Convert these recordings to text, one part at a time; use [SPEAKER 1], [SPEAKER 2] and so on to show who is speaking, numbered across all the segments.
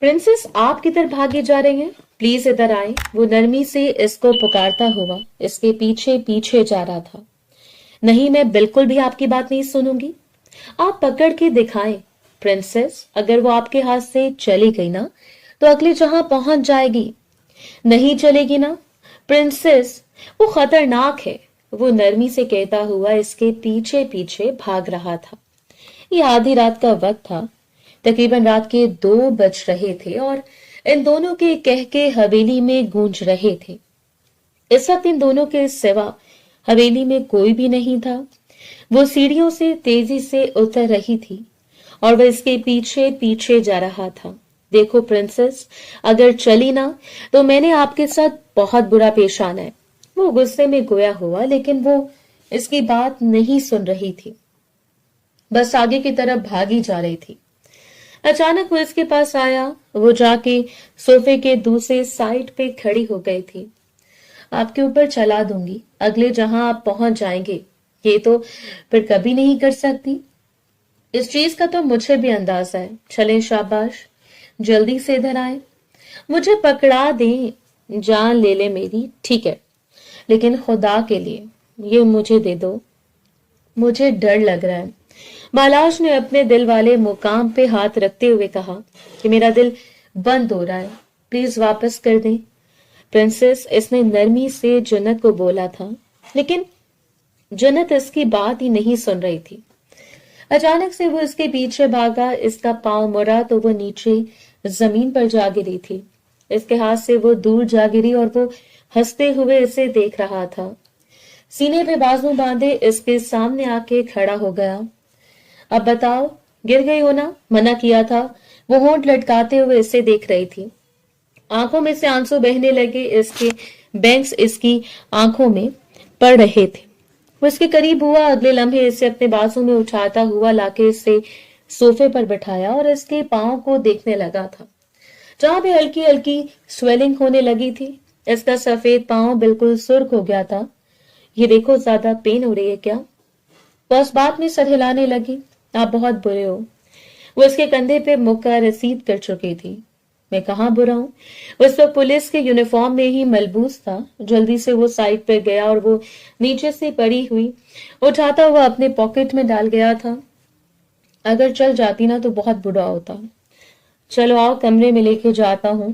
[SPEAKER 1] Princess आप किधर भागे जा रही हैं? प्लीज इधर आए। वो नरमी से इसको पुकारता हुआ इसके पीछे पीछे जा रहा था। नहीं, मैं बिल्कुल भी आपकी बात नहीं सुनूंगी। आप पकड़ के दिखाएं। प्रिंसेस, अगर वो आपके हाथ से चली गई ना तो अगली जहां पहुंच जाएगी। नहीं चलेगी ना प्रिंसेस, वो खतरनाक है। वो नरमी से कहता हुआ इसके पीछे पीछे भाग रहा था। ये आधी रात का वक्त था। तकरीबन रात के 2 बज रहे थे और इन दोनों के कहके हवेली में गूंज रहे थे। इस वक्त इन दोनों के सिवा हवेली में कोई भी नहीं था। वो सीढ़ियों से तेजी से उतर रही थी और वह इसके पीछे पीछे जा रहा था। देखो प्रिंसेस, अगर चली ना तो मैंने आपके साथ बहुत बुरा पेश आना है। वो गुस्से में गोया हुआ, लेकिन वो इसकी बात नहीं सुन रही थी, बस आगे की तरफ भागी जा रही थी। अचानक वो इसके पास आया। वो जाके सोफे के दूसरे साइड पे खड़ी हो गई थी। आपके ऊपर चला दूंगी, अगले जहां आप पहुंच जाएंगे। ये तो फिर कभी नहीं कर सकती। इस चीज का तो मुझे भी अंदाजा है। चलें, शाबाश, जल्दी से इधर आए। मुझे पकड़ा दें, जान ले ले मेरी, ठीक है, लेकिन खुदा के लिए ये मुझे दे दो। मुझे डर लग रहा है। बालाश ने अपने दिल वाले मुकाम पे हाथ रखते हुए कहा कि मेरा दिल बंद हो रहा है, प्लीज वापस कर दें। प्रिंसेस, इसने नरमी से जन्नत को बोला था, लेकिन जन्नत इसकी बात ही नहीं सुन रही थी। अचानक से वो इसके पीछे भागा। इसका पांव मुड़ा तो वो नीचे जमीन पर जा गिरी थी। इसके हाथ से वो दूर जा गिरी और वो हंसते हुए इसे देख रहा था। सीने पे बाजू बांधे इसके सामने आके खड़ा हो गया। अब बताओ, गिर गई हो ना? मना किया था। वो होंठ लटकाते हुए इसे देख रही थी। आंखों में से आंसू बहने लगे। इसके बैंक्स इसकी आंखों में पड़ रहे थे। वो इसके करीब हुआ। अगले लम्हे इसे अपने बाजू में उठाता हुआ लाके इसे सोफे पर बिठाया और इसके पांव को देखने लगा था, जहां पे हल्की हल्की स्वेलिंग होने लगी थी। इसका सफेद पांव बिल्कुल सुर्ख हो गया था। ये देखो, ज्यादा पेन हो रही है क्या? वो उस बात में सर हिलाने लगी। आप बहुत बुरे हो। वो इसके कंधे पे मुक्का रसीद कर चुकी थी। मैं कहाँ बुरा हूं? उस वक्त पुलिस के यूनिफॉर्म में ही मलबूस था। जल्दी से वो साइड पर गया और वो नीचे से पड़ी हुई उठाता हुआ अपने पॉकेट में डाल गया था। अगर चल जाती ना तो बहुत बुरा होता। चलो आओ, कमरे में लेके जाता हूँ,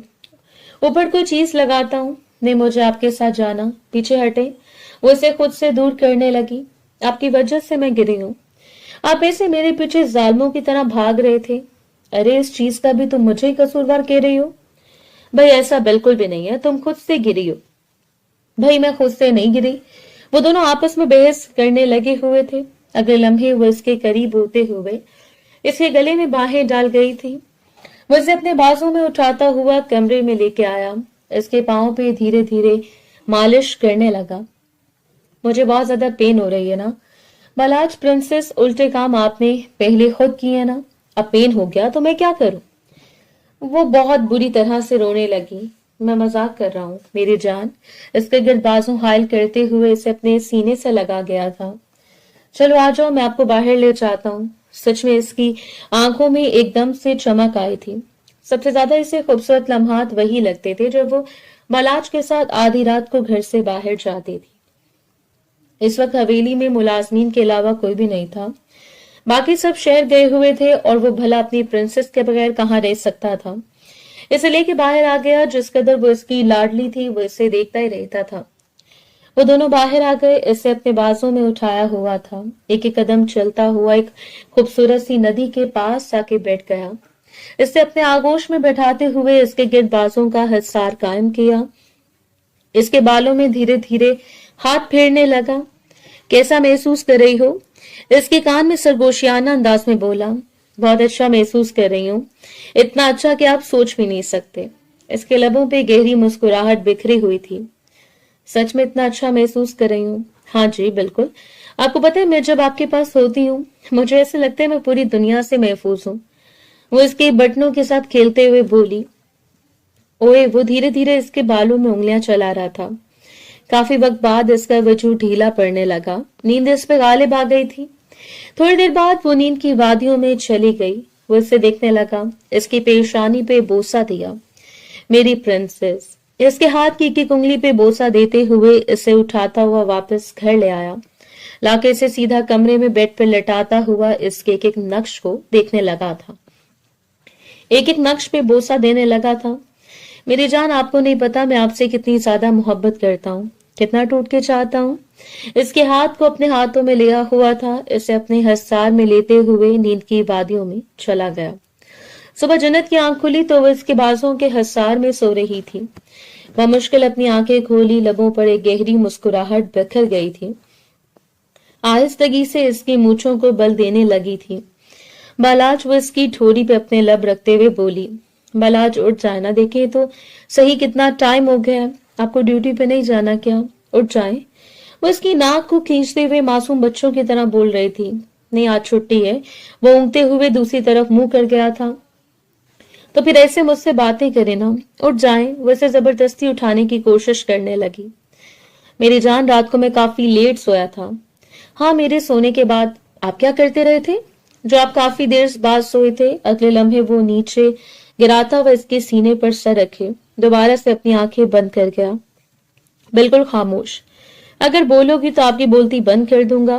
[SPEAKER 1] ऊपर कोई चीज लगाता हूँ। नहीं, मुझे आपके साथ जाना। पीछे हटे। वो इसे खुद से दूर करने लगी। आपकी वजह से मैं गिरी हूँ। आप ऐसे मेरे पीछे जालिमों की तरह भाग रहे थे। अरे, इस चीज का भी तुम मुझे ही कसूरवार कह रही हो? भाई ऐसा बिल्कुल भी नहीं है, तुम खुद से गिरी हो। भाई मैं खुद से नहीं गिरी। वो दोनों आपस में बहस करने लगे हुए थे। अगले लम्हे वो इसके करीब होते हुए इसके गले में बाहें डाल गई थी। वो इसे अपने बाजू में उठाता हुआ कमरे में लेके आया। इसके पांव पे धीरे धीरे मालिश करने लगा। मुझे बहुत ज्यादा पेन हो रही है ना? बालाज प्रिंसेस, उल्टे काम आपने पहले खुद किए ना। अब पेन हो गया तो मैं क्या करूं? वो बहुत बुरी तरह से रोने लगी। मैं मजाक कर रहा हूँ मेरी जान। इसके गिर्द बाजू हायल करते हुए इसे अपने सीने से लगा गया था। चलो आ जाओ, मैं आपको बाहर ले जाता हूँ। सच में इसकी आंखों में एकदम से चमक आई थी। सबसे ज्यादा इसे खूबसूरत लम्हात वही लगते थे जब वो बालाज के साथ आधी रात को घर से बाहर जाती थी। इस वक्त हवेली में मुलाजमीन के अलावा कोई भी नहीं था। बाकी सब शहर गए हुए थे और वो भला अपनी प्रिंसेस के बगैर कहाँ रह सकता था। इसे लेके बाहर आ गया। जिस कदर वो इसकी लाडली थी वो इसे देखता ही रहता था। वो दोनों बाहर आ गए। इसे अपने बाजू में उठाया हुआ था। एक एक कदम चलता हुआ एक खूबसूरत सी नदी के पास जाके बैठ गया। इसे अपने आगोश में बैठाते हुए इसके गिर्द बाजों का हिसार कायम किया। इसके बालों में धीरे धीरे हाथ फेरने लगा। कैसा महसूस कर रही हो? इसके कान में सरगोशियाना अंदाज में बोला। बहुत अच्छा महसूस कर रही हूँ, इतना अच्छा कि आप सोच भी नहीं सकते। इसके लबों पे गहरी मुस्कुराहट बिखरी हुई थी। सच में इतना अच्छा महसूस कर रही हूँ? हाँ जी बिल्कुल। आपको पता है, मैं जब आपके पास होती हूँ मुझे ऐसे लगता है मैं पूरी दुनिया से महफूज हूँ। वो इसके बटनों के साथ खेलते हुए बोली। ओए, वो धीरे धीरे इसके बालों में उंगलियां चला रहा था। काफी वक्त बाद इसका वजूद ढीला पड़ने लगा। नींद इस पे गालिब आ गई थी। थोड़ी देर बाद वो नींद की वादियों में चली गई। वो इसे देखने लगा, इसकी पेशानी पे बोसा दिया। मेरी प्रिंसेस। इसके हाथ की एक उंगली पे बोसा देते हुए इसे उठाता हुआ वापस घर ले आया। लाके इसे सीधा कमरे में बेड पर लटाता हुआ इसके एक एक नक्श को देखने लगा था, एक एक नक्श पे बोसा देने लगा था। मेरी जान, आपको नहीं पता मैं आपसे कितनी ज्यादा मोहब्बत करता हूँ, कितना टूट के चाहता हूँ। इसके हाथ को अपने हाथों में लिया हुआ था, इसे अपने हसार में लेते हुए नींद की वादियों में चला गया। सुबह जन्नत की आंख खुली तो वह इसके बाजों के हसार में सो रही थी। वह मुश्किल अपनी आंखें खोली, लबों पर एक गहरी मुस्कुराहट बिखर गई थी। आहिस्तगी से इसकी मूंछों को बल देने लगी थी। बालाज वो इसकी ठोड़ी पे अपने लब रखते हुए बोली, बालाज उठ जाए ना, देखे तो सही कितना टाइम हो गया है, आपको ड्यूटी पे नहीं जाना क्या? उठ जाए। वो इसकी नाक को खींचते हुए मासूम बच्चों की तरह बोल रही थी। नहीं, आज छुट्टी है। वो ऊँगते हुए दूसरी तरफ मुंह कर गया था। तो फिर ऐसे मुझसे बातें करे ना, उठ जाए। वो इसे जबरदस्ती उठाने की कोशिश करने लगी। मेरी जान, रात को मैं काफी लेट सोया था। हाँ, मेरे सोने के बाद आप क्या करते रहे थे? जो आप काफी देर बाद सोए थे, अगले लम्हे वो नीचे गिराता हुआ इसके सीने पर सर रखे दोबारा से अपनी आंखें बंद कर गया। बिल्कुल खामोश। अगर बोलोगी तो आपकी बोलती बंद कर दूंगा।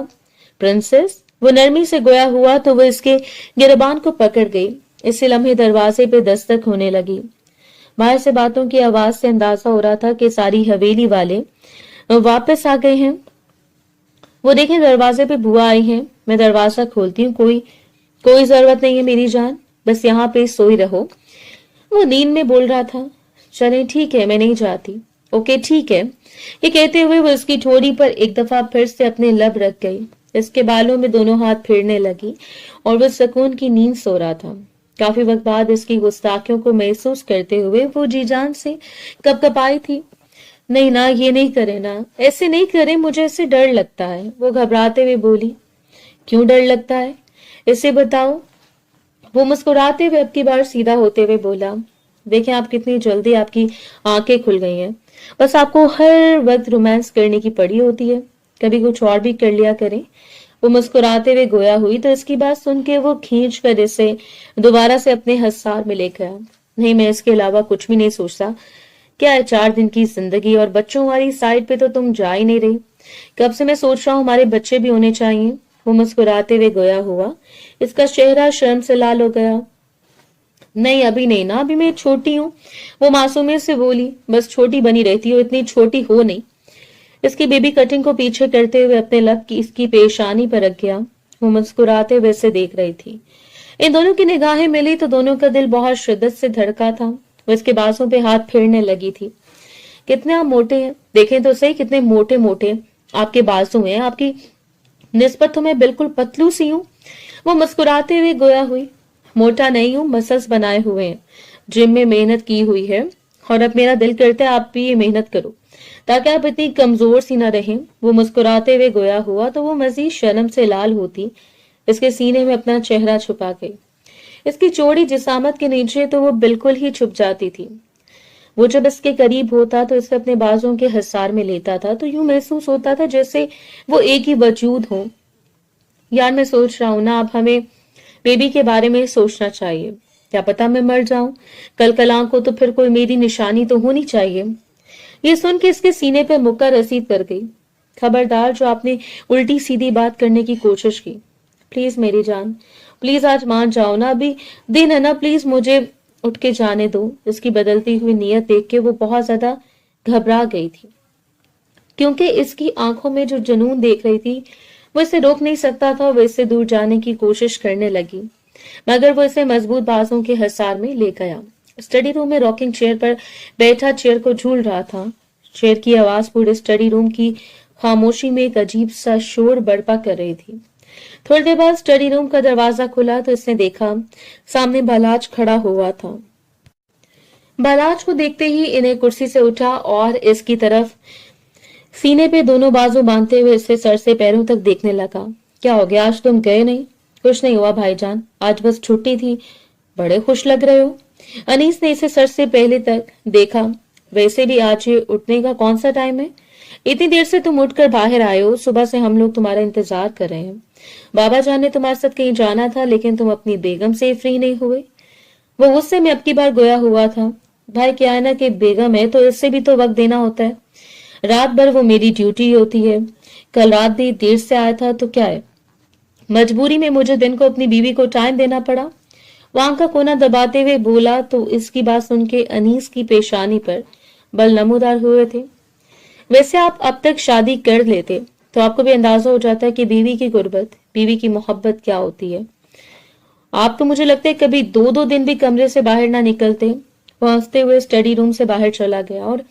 [SPEAKER 1] प्रिंसेस। वो नरमी से गोया हुआ तो वो इसके गिरबान को पकड़ गई। इसी लम्हे दरवाजे पे दस्तक होने लगी। बाहर से बातों की आवाज से अंदाजा हो रहा था कि सारी हवेली वाले वापस आ गए हैं। वो देखें, दरवाजे पे बुआ आई हैं। मैं दरवाजा खोलती हूँ। कोई जरूरत नहीं है मेरी जान, बस यहाँ पे सोई रहो। वो नींद में बोल रहा था। चले ठीक है, मैं नहीं जाती। ओके ठीक है। ये कहते हुए वो इसकी ठोड़ी पर एक दफा फिर से अपने लब रख गई। इसके बालों में दोनों हाथ फिरने लगी और वो सुकून की नींद सो रहा था। काफी वक्त बाद इसकी गुस्ताखियों को महसूस करते हुए वो जी जान से कपकपाई थी। नहीं ना, ये नहीं करे ना, ऐसे नहीं करे, मुझे इससे डर लगता है। वो घबराते हुए बोली। क्यों डर लगता है, इसे बताओ। वो मुस्कुराते हुए अब की बार सीधा होते हुए बोला, देखें आप कितनी जल्दी आपकी आंखें खुल गई हैं। बस आपको हर वक्त रोमांस करने की पड़ी होती है, कभी कुछ और भी कर लिया करें। वो मुस्कुराते हुए गोया हुई तो इसकी बात सुन के वो खींच कर इसे दोबारा से अपने हसार में ले गया। नहीं, मैं इसके अलावा कुछ भी नहीं सोचता। क्या है, 4 दिन की जिंदगी और बच्चों वाली साइड पे तो तुम जा ही नहीं रही। कब से मैं सोच रहा हूँ हमारे बच्चे भी होने चाहिए। वो मुस्कुराते हुए गोया हुआ। इसका चेहरा शर्म से लाल हो गया। नहीं, अभी नहीं ना, अभी मैं छोटी हूँ। वो मासूमियत से बोली। बस छोटी बनी रहती हो, इतनी छोटी हो नहीं। इसकी बेबी कटिंग को पीछे करते हुए अपने लब की इसकी पेशानी पर रख गया। वो मुस्कुराते हुए से देख रही थी। इन दोनों की निगाहें मिली तो दोनों का दिल बहुत शिद्दत से धड़का था। वो इसके बाजों पे हाथ फेरने लगी थी। कितने आप मोटे हैं, देखें तो सही, कितने मोटे मोटे आपके बाजू हैं। आपकी निस्बत तो मैं बिल्कुल पतलू सी हूँ। वो मुस्कुराते हुए गोया हुई। मोटा नहीं हूँ, मसल्स बनाए हुए हैं, जिम में मेहनत की हुई है और अब मेरा दिल करता है आप भी ये मेहनत करो ताकि आप इतनी कमजोर सी ना रहें। वो मुस्कुराते हुए गोया हुआ तो वो मजीद शर्म से लाल होती इसके सीने में अपना चेहरा छुपा गई। इसकी चौड़ी जिसामत के नीचे तो वो बिल्कुल ही छुप जाती थी। वो जब इसके करीब होता तो इसे अपने बाजों के हसार में लेता था तो यूं महसूस होता था जैसे वो एक ही वजूद हो। यार मैं सोच रहा हूं ना, अब हमें बेबी के बारे में सोचना चाहिए। क्या पता मैं मर जाऊं कल कलां को, तो फिर कोई मेरी निशानी तो होनी चाहिए। ये सुन के इसके सीने पे मुक्का रसीद कर गई। खबरदार, जो आपने उल्टी सीधी बात करने की कोशिश की। प्लीज मेरी जान, प्लीज आज मान जाओ ना, अभी दिन है ना, प्लीज मुझे उठ के जाने दो। इसकी बदलती हुई नीयत देख के वो बहुत ज्यादा घबरा गई थी, क्योंकि इसकी आंखों में जो जुनून देख रही थी वो इसे रोक नहीं सकता था। वो इससे दूर जाने की कोशिश करने लगी, मगर वो इसे मजबूत बाजों के हसार में ले गया। स्टडी रूम में रॉकिंग चेयर पर बैठा चेयर को झूल रहा था। चेयर की आवाज पूरे स्टडी रूम की खामोशी में एक अजीब सा शोर बर्पा कर रही थी। थोड़ी देर बाद स्टडी रूम का दरवाजा खुला तो इसने देखा सामने बालाज खड़ा हुआ था। बालाज को देखते ही इन्हें कुर्सी से उठा और इसकी तरफ सीने पे दोनों बाजू बांधते हुए इसे सर से पैरों तक देखने लगा। क्या हो गया, आज तुम गए नहीं? कुछ नहीं हुआ भाईजान, आज बस छुट्टी थी। बड़े खुश लग रहे हो। अनीस ने इसे सर से पहले तक देखा। वैसे भी आज ये उठने का कौन सा टाइम है? इतनी देर से तुम उठकर बाहर आए हो, सुबह से हम लोग तुम्हारा इंतजार कर रहे हैं। बाबा जान ने तुम्हारे साथ कहीं जाना था, लेकिन तुम अपनी बेगम से फ्री नहीं हुए। वो गुस्से में अब की बार गोया हुआ था। भाई क्या है ना कि बेगम है तो इससे भी तो वक्त देना होता है। रात भर वो मेरी ड्यूटी होती है। कल रात भी देर से आया था तो क्या है, मजबूरी में मुझे दिन को अपनी बीवी को टाइम देना पड़ा। वहां का कोना दबाते हुए बोला तो इसकी बात सुन के अनीस की पेशानी पर बल नमूदार हुए थे। वैसे आप अब तक शादी कर लेते तो आपको भी अंदाजा हो जाता है कि बीवी की गुर्बत, बीवी की मोहब्बत क्या होती है। आप तो मुझे लगता है कभी 2-2 दिन भी कमरे से बाहर ना निकलते। वो हंसते हुए स्टडी रूम से बाहर चला गया और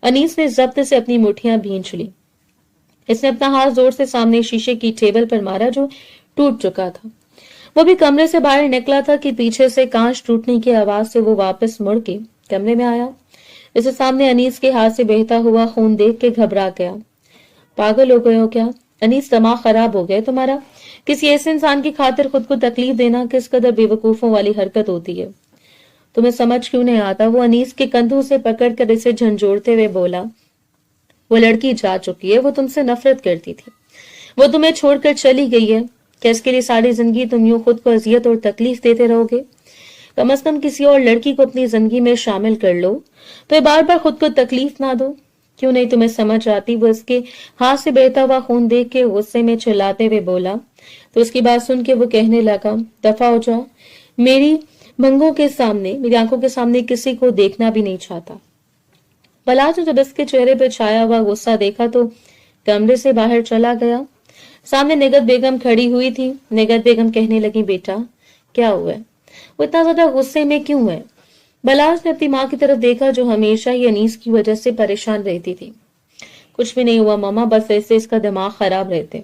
[SPEAKER 1] अनीस ने जब्त से अपनी मुठ्ठियां भींच ली। इसने अपना हाथ जोर से सामने शीशे की टेबल पर मारा जो टूट चुका था। वो भी कमरे से बाहर निकला था कि पीछे से कांच टूटने की आवाज से वो वापस मुड़ के कमरे में आया। इसे सामने अनीस के हाथ से बहता हुआ खून देख के घबरा गया। पागल हो गए हो क्या? अनीस, दिमाग खराब हो गया तुम्हारा? किसी ऐसे इंसान की खातिर खुद को तकलीफ देना किस कदर बेवकूफों वाली हरकत होती है। तुम्हें समझ क्यों नहीं आता? वो अनीस के कंधों से पकड़कर इसे झंझोड़ते हुए बोला। वो लड़की जा चुकी है, वो तुमसे नफरत करती थी, वो तुम्हें छोड़कर चली गई है। क्या इसके लिए सारी जिंदगी तुम यूं खुद को अजियत और तकलीफ देते रहोगे? कम से कम किसी और लड़की को अपनी जिंदगी में शामिल कर लो तो बार बार खुद को तकलीफ ना दो। क्यों नहीं तुम्हें समझ आती? वो इसके हाथ से बहता हुआ खून देख के गुस्से में चिल्लाते हुए बोला तो उसकी बात सुन के वो कहने लगा, दफा हो जाओ, मेरी भंगों के सामने, मेरी आंखों के सामने किसी को देखना भी नहीं चाहता। पलाश ने जब इसके चेहरे पर छाया हुआ गुस्सा देखा तो कमरे से बाहर चला गया। सामने निगत बेगम खड़ी हुई थी। निगत बेगम कहने लगी, बेटा क्या हुआ है? वो इतना ज्यादा गुस्से में क्यों है? बलास ने अपनी माँ की तरफ देखा जो हमेशा ही अनीस की वजह से परेशान रहती थी। कुछ भी नहीं हुआ मामा, बस ऐसे इसका दिमाग खराब रहते।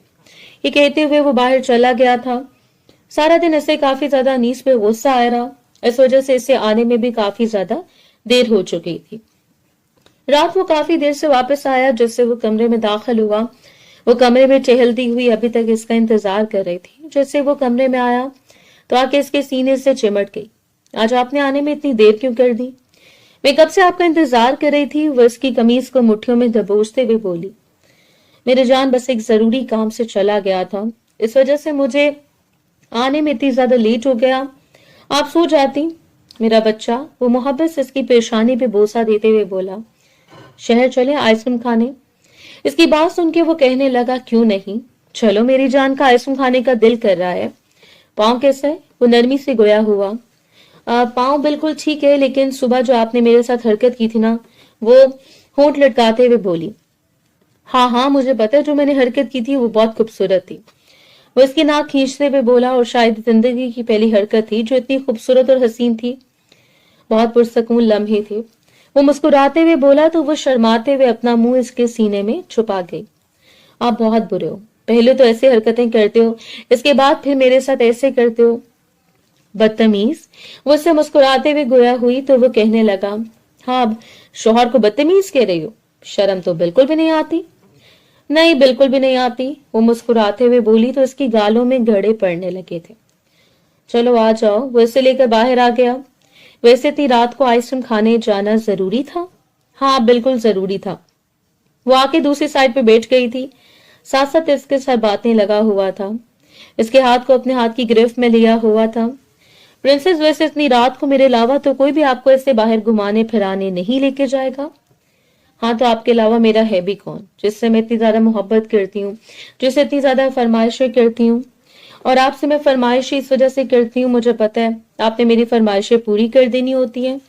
[SPEAKER 1] ये कहते हुए वो बाहर चला गया था। सारा दिन इसे काफी ज्यादा अनीस पे गुस्सा आया रहा। इस वजह से इसे आने में भी काफी ज्यादा देर हो चुकी थी। रात वो काफी देर से वापस आया। जिससे वो कमरे में दाखिल हुआ, वो कमरे में टहलती हुई अभी तक इसका इंतजार कर रही थी। जैसे वो कमरे में आया तो आके इसके सीने से चिमट गई। आज आपने आने में इतनी देर क्यों कर दी? मैं कब से आपका इंतजार कर रही थी। वो इसकी कमीज को मुट्ठियों में दबोचते हुए बोली, मेरे जान बस एक जरूरी काम से चला गया था, इस वजह से मुझे आने में इतनी ज्यादा लेट हो गया। आप सो जाती मेरा बच्चा। वो मोहब्बत से इसकी पेशानी पे बोसा देते हुए बोला, शहर चले आइसक्रीम खाने। इसकी बात सुन के वो कहने लगा, क्यों नहीं, चलो मेरी जान का आइसक्रीम खाने का दिल कर रहा है। पाँव कैसा है? वो नरमी से गोया हुआ। पाँव बिल्कुल ठीक है, लेकिन सुबह जो आपने मेरे साथ हरकत की थी ना, वो होंठ लटकाते हुए बोली। हाँ हाँ मुझे पता है, जो मैंने हरकत की थी वो बहुत खूबसूरत थी। वो इसकी नाक खींचते हुए बोला, और शायद जिंदगी की पहली हरकत थी जो इतनी खूबसूरत और हसीन थी। बहुत पुरसकून लम्हे थे। वो मुस्कुराते हुए बोला तो वो शर्माते हुए अपना मुंह इसके सीने में छुपा गई। आप बहुत बुरे हो, पहले तो ऐसे हरकतें करते हो, इसके बाद फिर मेरे साथ ऐसे करते हो, बदतमीज। वो उससे मुस्कुराते हुए गोया हुई तो वो कहने लगा, हाँ अब शौहर को बदतमीज कह रही हो? शर्म तो बिल्कुल भी नहीं आती। नहीं बिल्कुल भी नहीं आती, वो मुस्कुराते हुए बोली तो इसकी गालों में गड़े पड़ने लगे थे। चलो आ जाओ। वो इसे लेकर बाहर आ गया। वैसे इतनी रात को आइसक्रीम खाने जाना जरूरी था? हाँ बिल्कुल जरूरी था। वो आके दूसरी साइड पे बैठ गई थी। साथ साथ इसके साथ बातें लगा हुआ था। इसके हाथ को अपने हाथ की गिरफ्त में लिया हुआ था। प्रिंसेस, वैसे इतनी रात को मेरे अलावा तो कोई भी आपको ऐसे बाहर घुमाने फिराने नहीं लेके जाएगा। हाँ तो आपके अलावा मेरा है भी कौन, जिससे मैं इतनी ज्यादा मोहब्बत करती हूँ, जिससे इतनी ज्यादा फरमाइशें करती हूँ। और आपसे मैं फरमाइशें इस वजह से करती हूँ, मुझे पता है आपने मेरी फरमाइशें पूरी कर देनी होती हैं।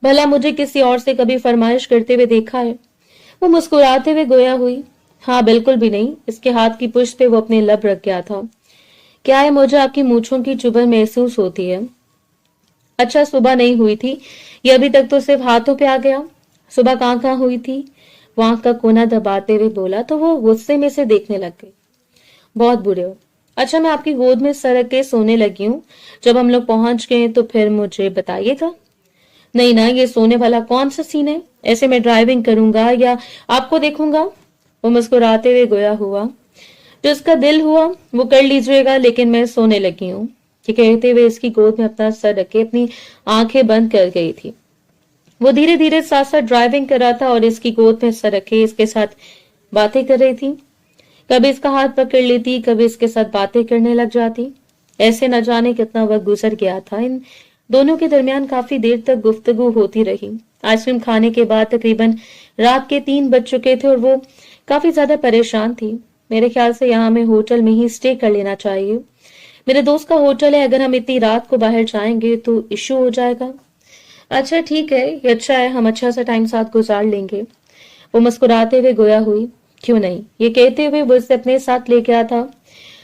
[SPEAKER 1] भला मुझे किसी और से कभी फरमाइश करते हुए देखा है? वो मुस्कुराते हुए गोया हुई। हाँ बिल्कुल भी नहीं। इसके हाथ की पुष्ट पे वो अपने लब रख गया था। क्या है, मुझे आपकी मूंछों की चुभन महसूस होती है। अच्छा सुबह नहीं हुई थी, ये अभी तक तो सिर्फ हाथों पे आ गया। सुबह कहाँ हुई थी? वहां का कोना दबाते हुए बोला तो वो गुस्से में से देखने लग गई। बहुत बुरे हो। अच्छा मैं आपकी गोद में सरक के सोने लगी हूँ। जब हम लोग पहुंच गए तो फिर मुझे बताइएगा। नहीं ना, ये सोने वाला कौन सा सीन है? ऐसे मैं ड्राइविंग करूंगा या आपको देखूंगा? वो मुस्कुराते हुए गोया हुआ। जो इसका दिल हुआ वो कर लीजिएगा, लेकिन मैं सोने लगी हूँ। ये कहते हुए इसकी गोद में अपना सर रखे अपनी आंखें बंद कर गई थी। वो धीरे धीरे साथ साथ ड्राइविंग कर रहा था और इसकी गोद में सर रखे इसके साथ बातें कर रही थी। कभी इसका हाथ पकड़ लेती, कभी इसके साथ बातें करने लग जाती। ऐसे न जाने कितना वक्त गुजर गया था। इन दोनों के दरमियान काफी देर तक गुफ्तगू होती रही। आइसक्रीम खाने के बाद तकरीबन रात के 3 बज चुके थे और वो काफी ज्यादा परेशान थी। मेरे ख्याल से यहाँ हमें होटल में ही स्टे कर लेना चाहिए। मेरे दोस्त का होटल है, अगर हम इतनी रात को बाहर जाएंगे तो इश्यू हो जाएगा। अच्छा ठीक है, ये अच्छा है, हम अच्छा सा टाइम साथ गुजार लेंगे। वो मुस्कुराते हुए गोया हुई। क्यों नहीं, ये कहते हुए वो इसे अपने साथ ले गया था।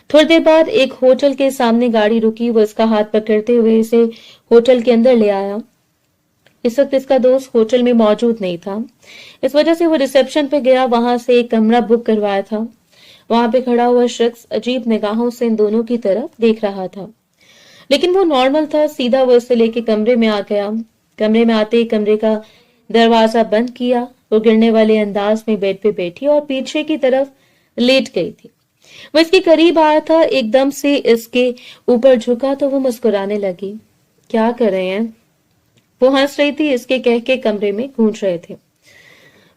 [SPEAKER 1] थोड़ी देर बाद एक होटल के सामने गाड़ी रुकी। वो इसका हाथ पकड़ते हुए इसे होटल के अंदर ले आया। इस वक्त इसका दोस्त होटल में मौजूद नहीं था, इस वजह से वो रिसेप्शन पे गया, वहां से एक कमरा बुक करवाया था। वहां पे खड़ा हुआ शख्स अजीब निगाहों से इन दोनों की तरफ देख रहा था, लेकिन वो नॉर्मल था। सीधा वो इसे लेके कमरे में आ गया। कमरे में आते ही कमरे का दरवाजा बंद किया। वो गिरने वाले अंदाज में बेड पे बैठी और पीछे की तरफ लेट गई थी। वो इसके करीब आया था, एकदम से इसके ऊपर झुका तो वो मुस्कुराने लगी। क्या कर रहे हैं? वो हंस रही थी, इसके कह के कमरे में गूंज रहे थे।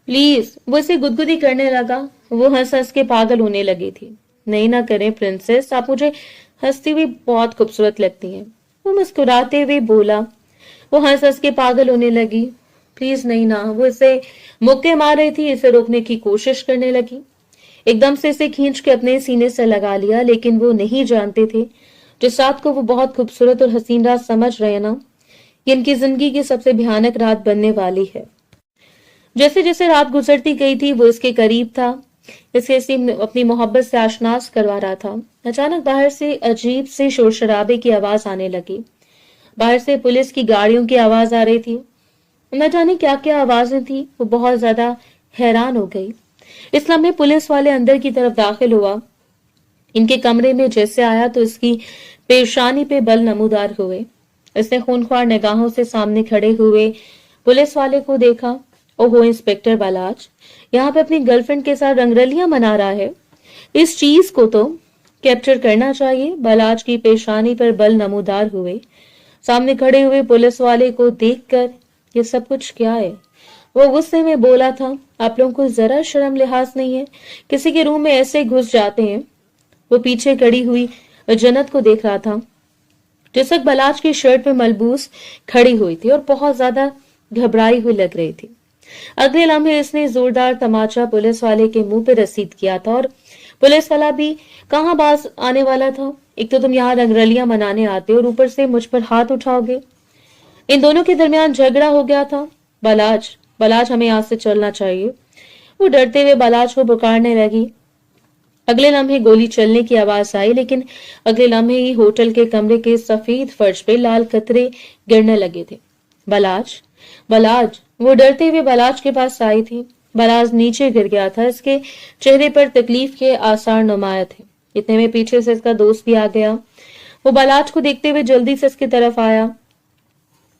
[SPEAKER 1] प्लीज, वो इसे गुदगुदी करने लगा। वो हंस हंस के पागल होने लगी थी। नहीं ना करें प्रिंसेस, आप मुझे हंसती हुई बहुत खूबसूरत लगती हैं। वो मुस्कुराते हुए बोला। वो हंस हंस के पागल होने लगी। प्लीज नहीं ना। वो इसे मुक्के मार रही थी, इसे रोकने की कोशिश करने लगी। एकदम से इसे खींच के अपने सीने से लगा लिया, लेकिन वो नहीं जानते थे जिस रात को वो बहुत खूबसूरत और हसीन रात समझ रहे ना, ये इनकी जिंदगी की सबसे भयानक रात बनने वाली है। जैसे जैसे रात गुजरती गई थी वो इसके करीब था, इसे अपनी मोहब्बत से आशनास करवा रहा था। अचानक बाहर से अजीब से शोर शराबे की आवाज आने लगी। बाहर से पुलिस की गाड़ियों की आवाज आ रही थी। न जाने क्या क्या आवाजें थी। वो बहुत ज्यादा हैरान हो गई। इस लम्हे पुलिस वाले अंदर की तरफ दाखिल हुआ। इनके कमरे में जैसे आया तो इसकी पेशानी पे बल नमूदार हुए। इसने खूनख्वार निगाहों से सामने खड़े हुए पुलिस वाले को देखा। ओहो, इंस्पेक्टर बालाज यहाँ पे अपनी गर्लफ्रेंड के साथ रंगरलियां मना रहा है। इस चीज को तो कैप्चर करना चाहिए। बालाज की पेशानी पर बल नमूदार हुए। सामने खड़े हुए पुलिस वाले को देखकर ये सब कुछ क्या है? वो गुस्से में बोला था, आप लोगों को जरा शर्म लिहाज नहीं है? किसी के रूम में ऐसे घुस जाते हैं। वो पीछे खड़ी हुई जन्नत को देख रहा था। जिसक बलाज की शर्ट में मलबूस खड़ी हुई थी और बहुत ज्यादा घबराई हुई लग रही थी। अगले लम्हे इसने जोरदार तमाचा पुलिस वाले के मुंह पे रसीद किया था और पुलिस वाला भी कहां बाज आने वाला था। एक तो तुम यहाँ रंगरलियां मनाने आते हो और ऊपर से मुझ पर हाथ उठाओगे। इन दोनों के दरमियान झगड़ा हो गया था। बलाज, बलाज, हमें यहाँ से चलना चाहिए। वो डरते हुए बलाज को पुकारने लगी। अगले लम्हे गोली चलने की आवाज आई, लेकिन अगले लम्हे ही होटल के कमरे के सफेद फर्श पे लाल कतरे गिरने लगे थे। बलाज, बलाज, वो डरते हुए बलाज के पास आई थी। बलाज नीचे गिर गया था। इसके चेहरे पर तकलीफ के आसार नुमाया थे। इतने में पीछे से इसका दोस्त भी आ गया। वो बलाज को देखते हुए जल्दी से इसकी तरफ आया।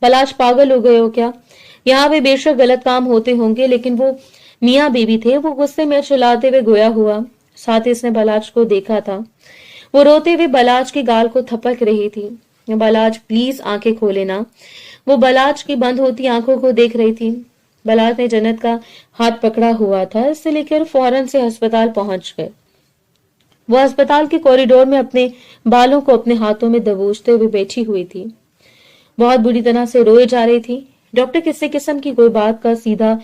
[SPEAKER 1] बलाज, पागल हो गए हो क्या? यहाँ पे बेशक गलत काम होते होंगे, लेकिन वो मियाँ बीबी थे। वो गुस्से में चिल्लाते हुए गोया हुआ। साथ ही इसने बलाज को देखा था। वो रोते हुए बलाज के गाल को थपक रही थी। बलाज, प्लीज आंखें खोले ना। वो बलाज की बंद होती आंखों को देख रही थी। बलाज ने जन्नत का हाथ पकड़ा हुआ था। इससे लेकर फौरन से अस्पताल पहुंच गए। वो अस्पताल के कॉरिडोर में अपने बालों को अपने हाथों में दबोचते हुए बैठी हुई थी। बहुत बुरी तरह से रोए जा रही थी। डॉक्टर किसी किस्म की कोई बात का सीधा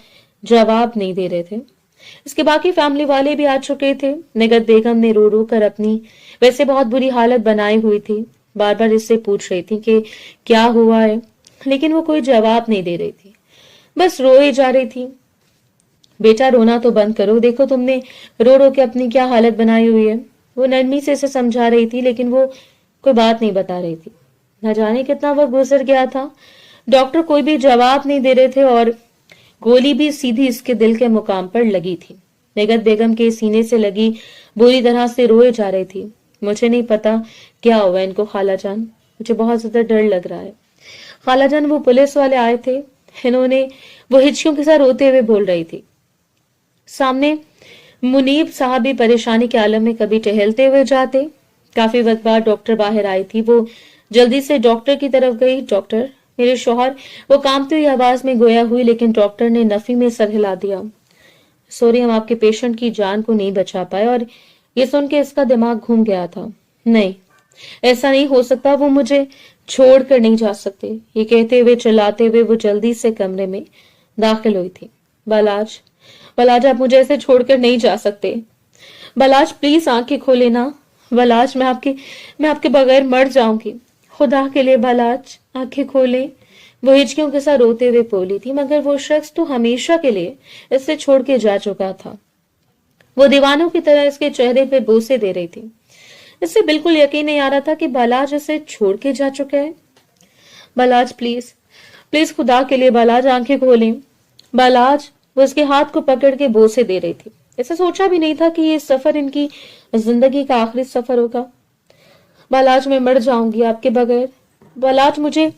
[SPEAKER 1] जवाब नहीं दे रहे थे। इसके बाकी फैमिली वाले भी आ चुके थे। निगत बेगम ने रो रो कर अपनी वैसे बहुत बुरी हालत बनाई हुई थी। बार बार इससे पूछ रही थी कि क्या हुआ है, लेकिन वो कोई जवाब नहीं दे रही थी, बस रोए जा रही थी। बेटा, रोना तो बंद करो, देखो तुमने रो रो के अपनी क्या हालत बनाई हुई है। वो नरमी से इसे समझा रही थी, लेकिन वो कोई बात नहीं बता रही थी। न जाने कितना वक्त गुजर गया था। डॉक्टर कोई भी जवाब नहीं दे रहे थे और गोली भी सीधी इसके दिल के मुकाम पर लगी थी। निगत बेगम के सीने से लगी बुरी तरह से रोए जा रही थी। मुझे नहीं पता क्या हुआ इनको खालाजान, मुझे बहुत ज्यादा डर लग रहा है। खालाजान, वो पुलिस वाले आए थे, इन्होंने, वो हिचकियों के साथ रोते हुए बोल रही थी। सामने मुनीब साहब भी परेशानी के आलम में कभी टहलते हुए जाते। काफी वक्त बाद डॉक्टर बाहर आई थी। वो जल्दी से डॉक्टर की तरफ गई। डॉक्टर, मेरे शौहर, वो कांपती हुई आवाज में गोया हुई, लेकिन डॉक्टर ने नफी में सर हिला दिया। सॉरी, हम आपके पेशेंट की जान को नहीं बचा पाए और ये सुन के इसका दिमाग घूम गया था। नहीं, ऐसा नहीं हो सकता, वो मुझे छोड़कर नहीं जा सकते। ये कहते हुए चिल्लाते हुए वो जल्दी से कमरे में दाखिल हुई थी। बलाज, बलाज, आप मुझे ऐसे छोड़कर नहीं जा सकते। बलाज प्लीज आंखें खोले ना। बलाज, मैं आपके बगैर मर जाऊंगी। खुदा के लिए बलाज आंखें खोले। वो हिचकियों के साथ रोते हुए बोली थी, मगर वो शख्स तो हमेशा के लिए इससे छोड़ के जा चुका था। वो दीवानों की तरह इसके चेहरे पे बोसे दे रही थी। इससे बिल्कुल यकीन नहीं आ रहा था कि बलाज इसे छोड़ के जा चुका है। बलाज प्लीज, प्लीज खुदा के लिए बलाज आंखें खोलें। बलाज, वो उसके हाथ को पकड़ के बोसे दे रही थी। इसे सोचा भी नहीं था कि ये सफर इनकी जिंदगी का आखिरी सफर होगा। बलाज, मैं मर जाऊंगी आपके बगैर। बलाज, मुझे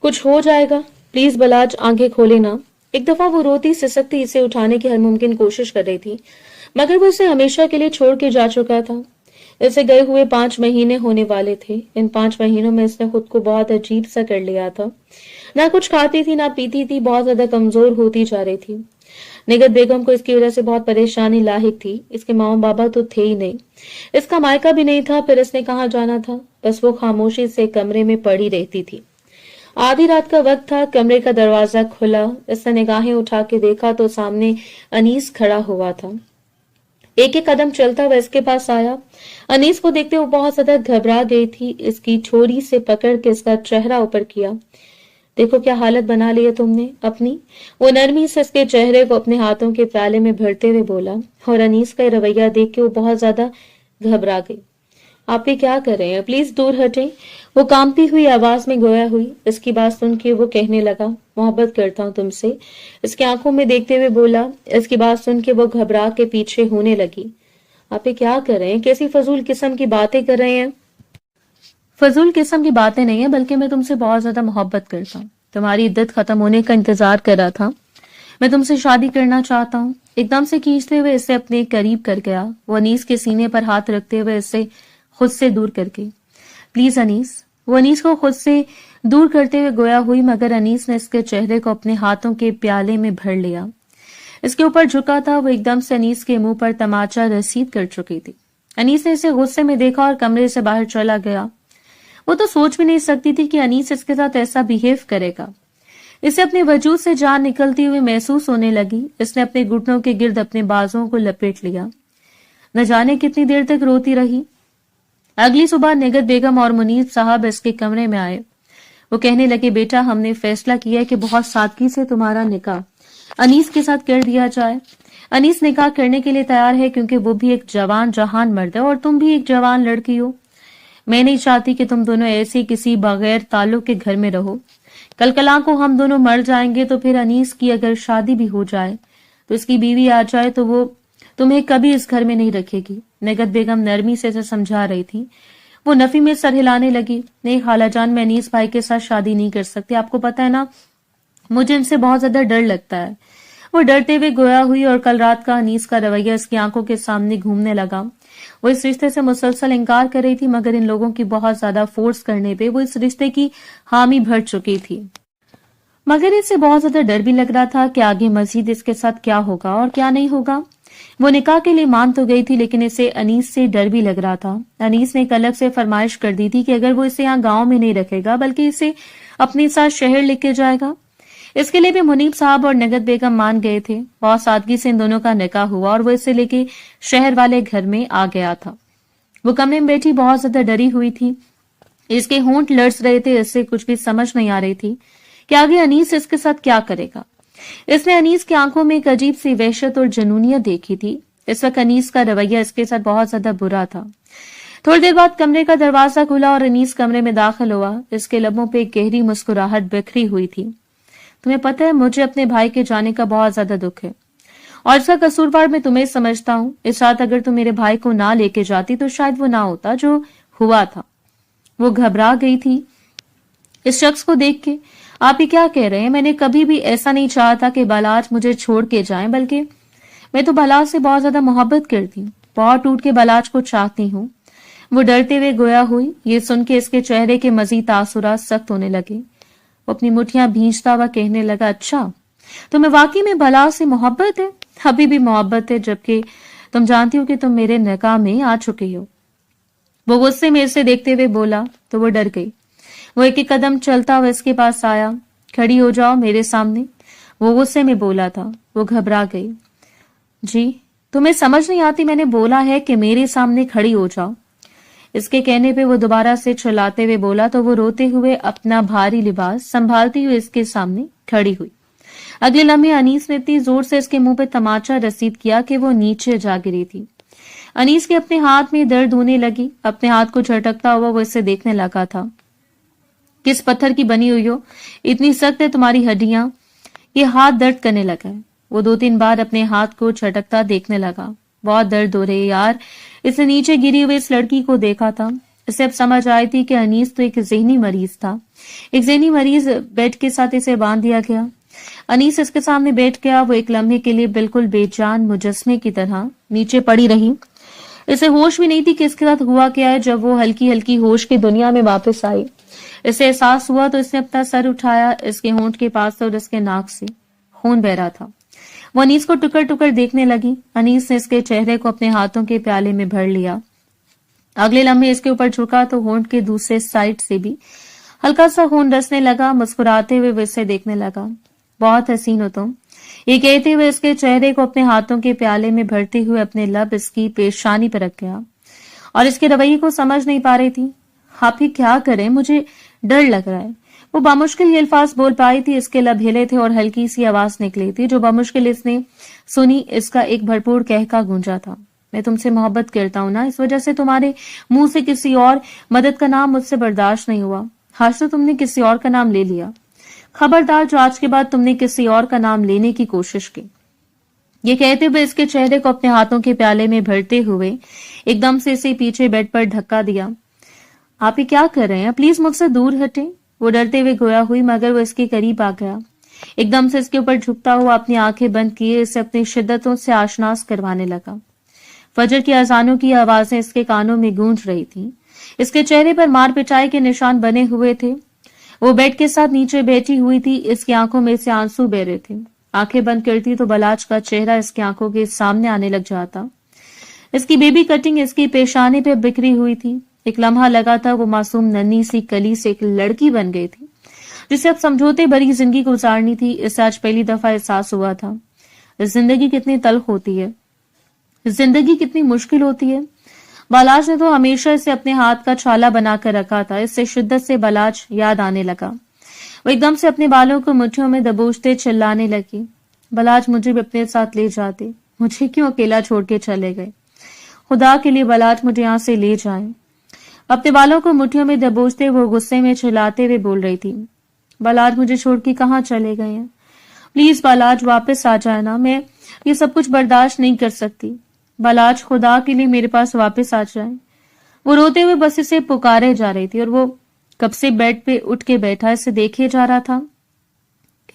[SPEAKER 1] कुछ हो जाएगा। प्लीज बलाज आंखें खोले ना। एक दफा वो रोती सिसकती इसे उठाने की हर मुमकिन कोशिश कर रही थी, मगर वो इसे हमेशा के लिए छोड़ के जा चुका था। इसे गए हुए 5 महीने होने वाले थे। इन 5 महीनों में इसने खुद को बहुत अजीब सा कर लिया था। ना कुछ खाती थी, ना पीती थी, बहुत ज्यादा कमजोर होती जा रही थी। निगत बेगम को इसकी वजह से बहुत परेशानी लाहिक थी। इसके माँ बाबा तो थे ही नहीं, इसका मायका भी नहीं था, फिर इसने कहाँ जाना था। बस वो खामोशी से कमरे में पड़ी रहती थी। आधी रात का वक्त था। कमरे का दरवाजा खुला। इसने निगाहें उठा के देखा तो सामने अनीस खड़ा हुआ था। एक एक कदम चलता हुआ इसके पास आया। अनीस को देखते वो बहुत ज्यादा घबरा गई थी। इसकी छोरी से पकड़ के इसका चेहरा ऊपर किया। देखो क्या हालत बना ली है तुमने अपनी। वो नरमी से इसके चेहरे को अपने हाथों के प्याले में भरते हुए बोला, और अनीस का रवैया देख के वो बहुत ज्यादा घबरा गई। आप ये क्या कर रहे हैं, प्लीज दूर हटें। वो कांपती हुई आवाज में गोया हुई। इसकी बात सुन के वो कहने लगा, मोहब्बत करता हूं तुमसे। इसकी आंखों में देखते हुए बोला। इसकी बात सुन के वो घबरा के पीछे होने लगी। आप ये क्या कर रहे हैं, कैसी फजूल किस्म की बातें कर रहे हैं। फजूल किस्म की बातें नहीं है, बल्कि मैं तुमसे बहुत ज्यादा मोहब्बत करता हूँ। तुम्हारी इद्दत खत्म होने का इंतजार कर रहा था। मैं तुमसे शादी करना चाहता हूँ। एकदम से खींचते हुए इसे अपने करीब कर गया। वो अनीस के सीने पर हाथ रखते हुए इसे खुद से दूर करके, प्लीज अनीस। वो अनीस को खुद से दूर करते हुए गोया हुई, मगर अनीस ने इसके चेहरे को अपने हाथों के प्याले में भर लिया। इसके ऊपर झुका था। वो एकदम से अनीस के मुंह पर तमाचा रसीद कर चुकी थी। अनीस ने इसे गुस्से में देखा और कमरे से बाहर चला गया। वो तो सोच भी नहीं सकती थी कि अनीस इसके साथ ऐसा बिहेव करेगा। इसे अपने वजूद से जान निकलती हुई महसूस होने लगी। इसने अपने घुटनों के गिर्द अपने बाजुओं को लपेट लिया। न जाने कितनी देर तक रोती रही। अगली सुबह निगत बेगम और मुनीर साहब इसके कमरे में आए। वो कहने लगे, बेटा हमने फैसला किया है कि बहुत सादगी से तुम्हारा निकाह अनीस के साथ कर दिया जाए। अनीस निकाह करने के लिए तैयार है, क्योंकि वो भी एक जवान जहान मर्द है और तुम भी एक जवान लड़की हो। मैं नहीं चाहती कि तुम दोनों ऐसे किसी बगैर ताल्लुक के घर में रहो। कल कला को हम दोनों मर जाएंगे तो फिर अनीस की अगर शादी भी हो जाए तो इसकी बीवी आ जाए तो वो तुम्हें कभी इस घर में नहीं रखेगी। निगत बेगम नरमी से इसे समझा रही थी। वो नफी में सर हिलाने लगी। नहीं खालाजान, मैं अनीस भाई के साथ शादी नहीं कर सकती। आपको पता है ना, मुझे इनसे बहुत ज्यादा डर लगता है। वो डरते हुए गोया हुई और कल रात का अनीस का रवैया इसकी आंखों के सामने घूमने लगा। वो इस रिश्ते से मुसलसल इनकार कर रही थी, मगर इन लोगों की बहुत ज्यादा फोर्स करने पे वो इस रिश्ते की हामी भर चुकी थी। मगर इससे बहुत ज्यादा डर भी लग रहा था कि आगे मजीद इसके साथ क्या होगा और क्या नहीं होगा। वो निकाह के लिए मान तो गई थी, लेकिन इसे अनीस से डर भी लग रहा था। अनीस ने एक अलग से फरमाइश कर दी थी कि अगर वो इसे यहाँ गांव में नहीं रखेगा बल्कि इसे अपने साथ शहर लेके जाएगा। इसके लिए भी मुनीब साहब और नगद बेगम मान गए थे। बहुत सादगी से इन दोनों का निकाह हुआ और वो इसे लेके शहर वाले घर में आ गया था। वो कमरे में बैठी बहुत ज्यादा डरी हुई थी। इसके होंठ लड़स रहे थे। इससे कुछ भी समझ नहीं आ रही थी कि आगे अनीस इसके साथ क्या करेगा। इसने अनीस की आंखों में एक अजीब सी वहशत और जुनूनियत देखी थी। इस वक्त अनीस का रवैया इसके साथ बहुत ज्यादा बुरा था। थोड़ी देर बाद कमरे का दरवाजा खुला और अनीस कमरे में दाखिल हुआ। इसके लबों पे एक गहरी मुस्कुराहट बिखरी हुई थी। तुम्हें पता है, मुझे अपने भाई के जाने का बहुत ज्यादा दुख है और इसका कसूरवार मैं तुम्हें समझता हूँ। इस रात अगर तुम मेरे भाई को ना लेके जाती तो शायद वो ना होता जो हुआ था। वो घबरा गई थी इस शख्स को देख के। आप ये क्या कह रहे हैं? मैंने कभी भी ऐसा नहीं चाहा था कि बलाज मुझे छोड़ के जाए, बल्कि मैं तो बलाज से बहुत ज्यादा मोहब्बत करती हूँ। बहुत टूट के बलाज को चाहती हूँ। वो डरते हुए गोया हुई। ये सुन के इसके चेहरे के मजीद तासुरात सख्त होने लगे। वो अपनी मुठियां भींचता हुआ कहने लगा, अच्छा तुम्हें वाकई में बलाज से मोहब्बत है? अभी भी मोहब्बत है, जबकि तुम जानती हो कि तुम मेरे निकाह में आ चुकी हो। वो गुस्से में इसे देखते हुए बोला तो वो डर गई। वो एक एक कदम चलता हुआ इसके पास आया। खड़ी हो जाओ मेरे सामने, वो गुस्से में बोला था। वो घबरा गई। जी, तुम्हें समझ नहीं आती, मैंने बोला है कि मेरे सामने खड़ी हो जाओ। इसके कहने पे वो दोबारा से चिल्लाते हुए बोला तो वो रोते हुए अपना भारी लिबास संभालती हुई इसके सामने खड़ी हुई। अगले लम्हे अनीस ने इतनी जोर से इसके मुंह पे तमाचा रसीद किया कि वो नीचे जा गिरी थी। अनीस के अपने हाथ में दर्द होने लगी। अपने हाथ को झटकता हुआ वो इसे देखने लगा था। किस पत्थर की बनी हुई हो, इतनी सख्त है तुम्हारी हड्डियां। ये हाथ दर्द करने लगा है। वो 2-3 बार अपने हाथ को झटकता देखने लगा। बहुत दर्द हो रही यार। इसे नीचे गिरी हुई इस लड़की को देखा था। इसे अब समझ आई थी कि अनीस तो एक ज़हनी मरीज था। एक ज़हनी मरीज बेड के साथ इसे बांध दिया गया। अनीस इसके सामने बैठ गया। वो एक लम्हे के लिए बिल्कुल बेजान मुजस्मे की तरह नीचे पड़ी रही। इसे होश भी नहीं थी कि इसके साथ हुआ क्या है। जब वो हल्की हल्की होश की दुनिया में वापस आई, इसे एहसास हुआ तो इसने अपना सर उठाया। इसके होंठ के पास से और इसके नाक से खून बह रहा था। वो अनीस को टुकर टुकर देखने लगी। अनीस ने इसके चेहरे को अपने हाथों के प्याले में भर लिया। अगले लम्हे इसके ऊपर झुका तो होंठ के दूसरे साइड से भी हल्का सा खून रसने लगा। मुस्कुराते हुए वो इसे देखने लगा। बहुत हसीन हो तुम, ये कहते हुए इसके चेहरे को अपने हाथों के प्याले में भरते हुए अपने लब इसकी पेशानी पर रख गया और इसके रवैये को समझ नहीं पा रही थी। आप ही क्या करें, मुझे डर लग रहा है। वो बामुश्किल ये अल्फाज बोल पाई थी। इसके लब हिले थे और हल्की सी आवाज निकली थी जो बामुश्किल इसने सुनी। इसका एक भरपूर कहका गूंजा था। मैं तुमसे मोहब्बत करता हूं ना, इस वजह से तुम्हारे मुंह से किसी और मदद का नाम मुझसे बर्दाश्त नहीं हुआ। आज तो तुमने किसी और का नाम ले लिया। खबरदार जो आज के बाद तुमने किसी और का नाम लेने की कोशिश की। ये कहते हुए इसके चेहरे को अपने हाथों के प्याले में भरते हुए एकदम से इसे पीछे बेड पर धक्का दिया। आप ही क्या कर रहे हैं, प्लीज मुझसे दूर हटें। वो डरते हुए गोया हुई मगर वो इसके करीब आ गया। एकदम से इसके ऊपर झुकता हुआ अपनी आंखें बंद किए इसे अपनी शिद्दतों से आशनास करवाने लगा। फजर की अजानों की आवाजें इसके कानों में गूंज रही थी। इसके चेहरे पर मार पिटाई के निशान बने हुए थे। वो बेड के साथ नीचे बैठी हुई थी। इसकी आंखों में से आंसू बह रहे थे। आंखें बंद करती तो बलाज का चेहरा इसकी आंखों के सामने आने लग जाता। इसकी बेबी कटिंग इसकी पेशानी पे बिखरी हुई थी। एक लम्हा लगा था वो मासूम नन्ही सी कली से एक लड़की बन गई थी जिसे अब समझौते भरी जिंदगी गुजारनी थी। इसे आज पहली दफा एहसास हुआ था जिंदगी कितनी तल्ख होती है, जिंदगी कितनी मुश्किल होती है। बालाज ने तो हमेशा इसे अपने हाथ का छाला बनाकर रखा था। इससे शिद्दत से बालाज याद आने लगा। वो एकदम से अपने बालों को मुट्ठियों में दबोचते चिल्लाने लगी, बालाज मुझे भी अपने साथ ले जाते, मुझे क्यों अकेला छोड़ के चले गए। खुदा के लिए बालाज मुझे यहाँ से ले जाए। अपने बालों को मुट्ठियों में दबोचते वो गुस्से में चिल्लाते हुए बोल रही थी, बालाज मुझे छोड़ के कहाँ चले गए हैं। प्लीज बालाज वापस आ जाए ना, मैं ये सब कुछ बर्दाश्त नहीं कर सकती। बालाज खुदा के लिए मेरे पास वापस आ जाए। वो रोते हुए बस इसे पुकारे जा रही थी और वो कब से बेड पे उठ के बैठा इसे देखे जा रहा था।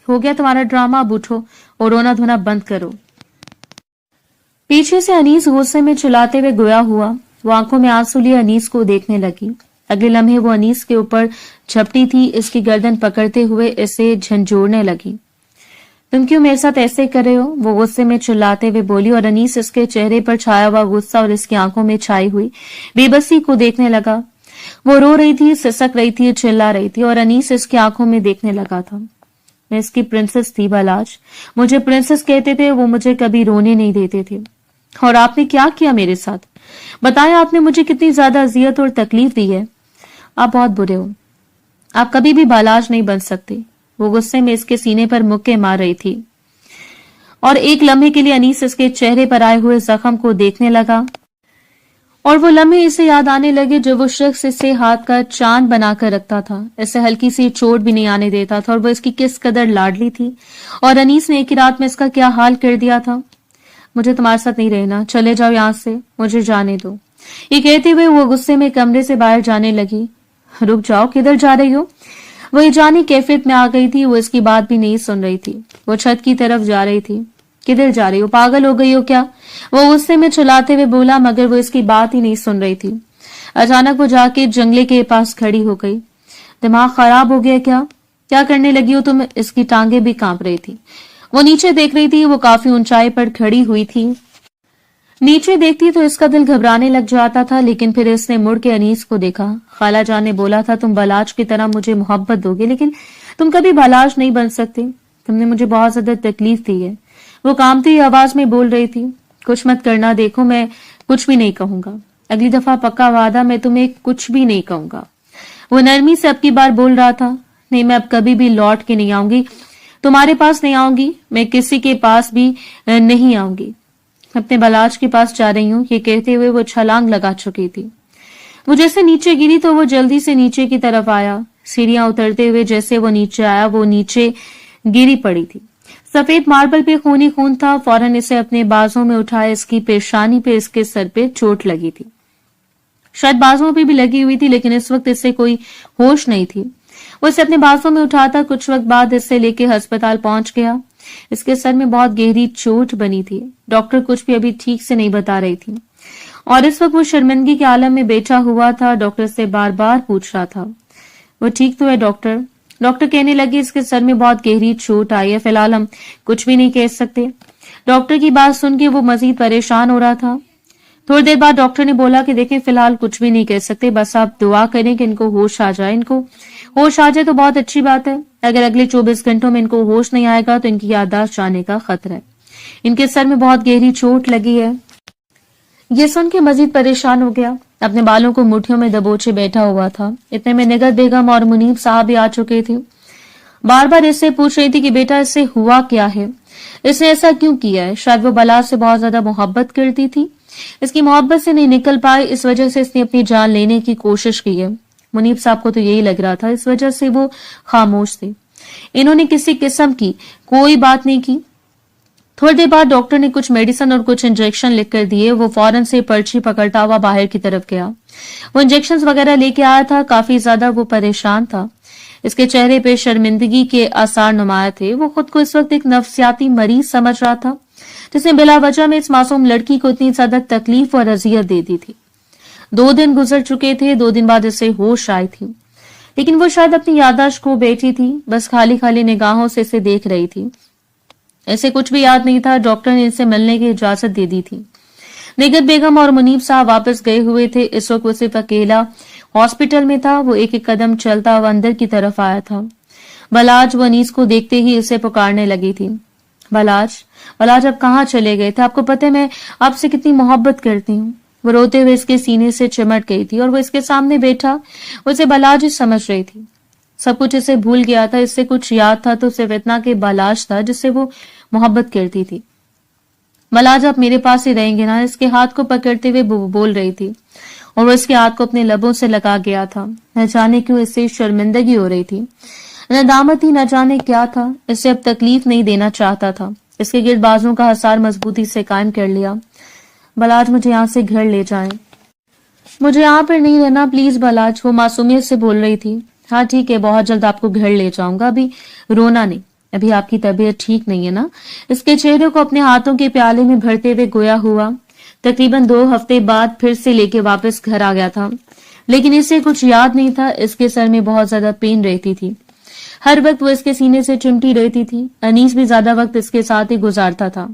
[SPEAKER 1] हो गया तुम्हारा ड्रामा, अब उठो और रोना धोना बंद करो। पीछे से अनीस गुस्से में चिल्लाते हुए गोया हुआ। वो आंखों में आंसू लिए अनीस को देखने लगी। अगले लम्हे वो अनीस के ऊपर झपटी थी। इसकी गर्दन पकड़ते हुए इसे झंझोड़ने लगी। तुम क्यों मेरे साथ ऐसे कर रहे हो, वो गुस्से में चिल्लाते हुए बोली और अनीस इसके चेहरे पर छाया हुआ गुस्सा और इसकी आंखों में छाई हुई बेबसी को देखने लगा। वो रो रही थी, सिसक रही थी, चिल्ला रही थी और अनीस इसकी आंखों में देखने लगा था। मैं इसकी प्रिंसेस थी बालाज, मुझे प्रिंसेस कहते थे। वो मुझे कभी रोने नहीं देते थे। और आपने क्या किया मेरे साथ, बताया आपने मुझे कितनी ज्यादा अजियत और तकलीफ दी है। आप बहुत बुरे हो, आप कभी भी बालाज नहीं बन सकते। वो गुस्से में इसके सीने पर मुक्के मार रही थी और एक लम्हे के लिए अनीस इसके चेहरे पर आए हुए जख्म को देखने लगा और वो लम्हे इसे याद आने लगे जब वो शख्स इसे हाथ का चांद बनाकर रखता था, इसे हल्की सी चोट भी नहीं आने देता था और वो इसकी किस कदर लाडली थी। और अनीस ने एक ही रात में इसका क्या हाल कर दिया था। मुझे तुम्हारे साथ नहीं रहना, चले जाओ यहाँ से, मुझे जाने दो। ये कहते हुए वो गुस्से में कमरे से बाहर जाने लगी। रुक जाओ, किधर जा रही हो। वो ये जानी कैफियत में आ गई थी। वो इसकी बात भी नहीं सुन रही थी। वो छत की तरफ जा रही थी। किधर जा रही हो, पागल हो गई हो क्या, वो गुस्से में चिल्लाते हुए बोला मगर वो इसकी बात ही नहीं सुन रही थी। अचानक वो जाके जंगले के पास खड़ी हो गई। दिमाग खराब हो गया क्या करने लगी हो तुम। इसकी टांगे भी कांप रही थी। वो नीचे देख रही थी। वो काफी ऊंचाई पर खड़ी हुई थी। नीचे देखती तो इसका दिल घबराने लग जाता था, लेकिन फिर इसने मुड़ के अनीस को देखा। खाला जान ने बोला था तुम बलाज की तरह मुझे मोहब्बत दोगे, लेकिन तुम कभी बलाज नहीं बन सकते। तुमने मुझे बहुत ज्यादा तकलीफ दी है। वो कांपती हुई आवाज में बोल रही थी। कुछ मत करना, देखो मैं कुछ भी नहीं कहूंगा। अगली दफा पक्का वादा, मैं तुम्हें कुछ भी नहीं कहूंगा। वो नरमी से अब की बार बोल रहा था। नहीं, मैं अब कभी भी लौट के नहीं आऊंगी, तुम्हारे पास नहीं आऊंगी, मैं किसी के पास भी नहीं आऊंगी। अपने बलाज के पास जा रही हूं, ये कहते हुए वो छलांग लगा चुकी थी। वो जैसे नीचे गिरी तो वो जल्दी से नीचे की तरफ आया। सीढ़ियां उतरते हुए जैसे वो नीचे आया, वो नीचे गिरी पड़ी थी। सफेद मार्बल पे खून ही खून था। फौरन इसे अपने बाजों में उठाया। इसकी पेशानी पे, इसके सर पे चोट लगी थी। शायद बाजुओं पे भी लगी हुई थी, लेकिन इस वक्त इससे कोई होश नहीं थी। वो इसे अपने बाजों में उठाता कुछ वक्त बाद इससे लेके अस्पताल पहुंच गया। इसके सर में बहुत गहरी चोट बनी थी। डॉक्टर कुछ भी अभी ठीक से नहीं बता रही थी और इस वक्त वो शर्मिंदगी के आलम में बैठा हुआ था। डॉक्टर से बार बार पूछ रहा था, वो ठीक तो है डॉक्टर? डॉक्टर कहने लगी इसके सर में बहुत गहरी चोट आई है, फिलहाल हम कुछ भी नहीं कह सकते। डॉक्टर की बात सुन के वो मजीद परेशान हो रहा था। थोड़ी देर बाद डॉक्टर ने बोला कि देखें, फिलहाल कुछ भी नहीं कह सकते, बस आप दुआ करें कि इनको होश आ जाए। इनको होश आ जाए तो बहुत अच्छी बात है। अगर अगले 24 घंटों में इनको होश नहीं आएगा तो इनकी याददाश्त जाने का खतरा है। इनके सर में बहुत गहरी चोट लगी है। ये सुन के मजीद परेशान हो गया। अपने बालों को मुट्ठियों में दबोचे बैठा हुआ था। इतने में निगत बेगम और मुनीब साहब भी आ चुके थे। बार बार इससे पूछ रही थी कि बेटा इससे हुआ क्या है, इसने ऐसा क्यों किया है। शायद वो बलाज से बहुत ज्यादा मोहब्बत करती थी, इसकी मोहब्बत से नहीं निकल पाए, इस वजह से इसने अपनी जान लेने की कोशिश की है। मुनीब साहब को तो यही लग रहा था, इस वजह से वो खामोश थे। इन्होंने किसी किस्म की कोई बात नहीं की। थोड़ी देर बाद डॉक्टर ने कुछ मेडिसिन और कुछ इंजेक्शन लिख कर दिए। वो फौरन से पर्ची पकड़ता हुआ बाहर की तरफ गया। वो इंजेक्शन वगैरह लेके आया था। काफी ज्यादा वो परेशान था। इसके चेहरे पे शर्मिंदगी के आसार नुमाया थे। वो खुद को इस वक्त एक नफ्सियाती मरीज समझ रहा था, जिसने बिला वजह में इस मासूम लड़की को इतनी ज्यादा तकलीफ और अजियत दे दी थी। 2 दिन गुजर चुके थे। 2 दिन बाद इसे होश आई थी, लेकिन वो शायद अपनी याददाश्त खो बैठी थी। बस खाली खाली निगाहों से इसे देख रही थी। ऐसे कुछ भी याद नहीं था। डॉक्टर ने इसे मिलने की इजाजत दे दी थी। निगत बेगम और मुनीब साहब वापस गए हुए थे। इस वक्त वो सिर्फ अकेला हॉस्पिटल में था। वो एक एक कदम चलता हुआ अंदर की तरफ आया था। बलाज वो अनीस को देखते ही इसे पुकारने लगी थी। बलाज, बलाज आप कहाँ चले गए थे? आपको पता है मैं आपसे कितनी मोहब्बत करती हूँ। वो रोते हुए इसके सीने से चिमट गई थी और वो इसके सामने बैठा वो इसे बलाज ही समझ रही थी। सब कुछ इसे भूल गया था। इससे कुछ याद था तो सिर्फ इतना कि बलाज था जिससे वो मोहब्बत करती थी। बलाज आप मेरे पास ही रहेंगे ना? इसके हाथ को पकड़ते हुए बोल रही थी और वो इसके हाथ को अपने लबों से लगा गया था। न जाने क्यों इससे शर्मिंदगी हो रही थी, नदामत ही न जाने क्या था। इससे अब तकलीफ नहीं देना चाहता था। इसके गिर्द बाजों का हसार मजबूती से कायम कर लिया। बलाज मुझे यहाँ से घर ले जाएं, मुझे यहाँ पर नहीं रहना प्लीज बलाज, वो मासूमियत से बोल रही थी। हाँ ठीक है, बहुत जल्द आपको घर ले जाऊंगा, अभी रोना नहीं, अभी आपकी तबीयत ठीक नहीं है ना? इसके चेहरे को अपने हाथों के प्याले में भरते हुए गोया हुआ। तकरीबन 2 हफ्ते बाद फिर से लेके वापस घर आ गया था, लेकिन इसे कुछ याद नहीं था। इसके सर में बहुत ज्यादा पेन रहती थी। हर वक्त वो इसके सीने से चिमटी रहती थी। अनीस भी ज्यादा वक्त इसके साथ ही गुजारता था।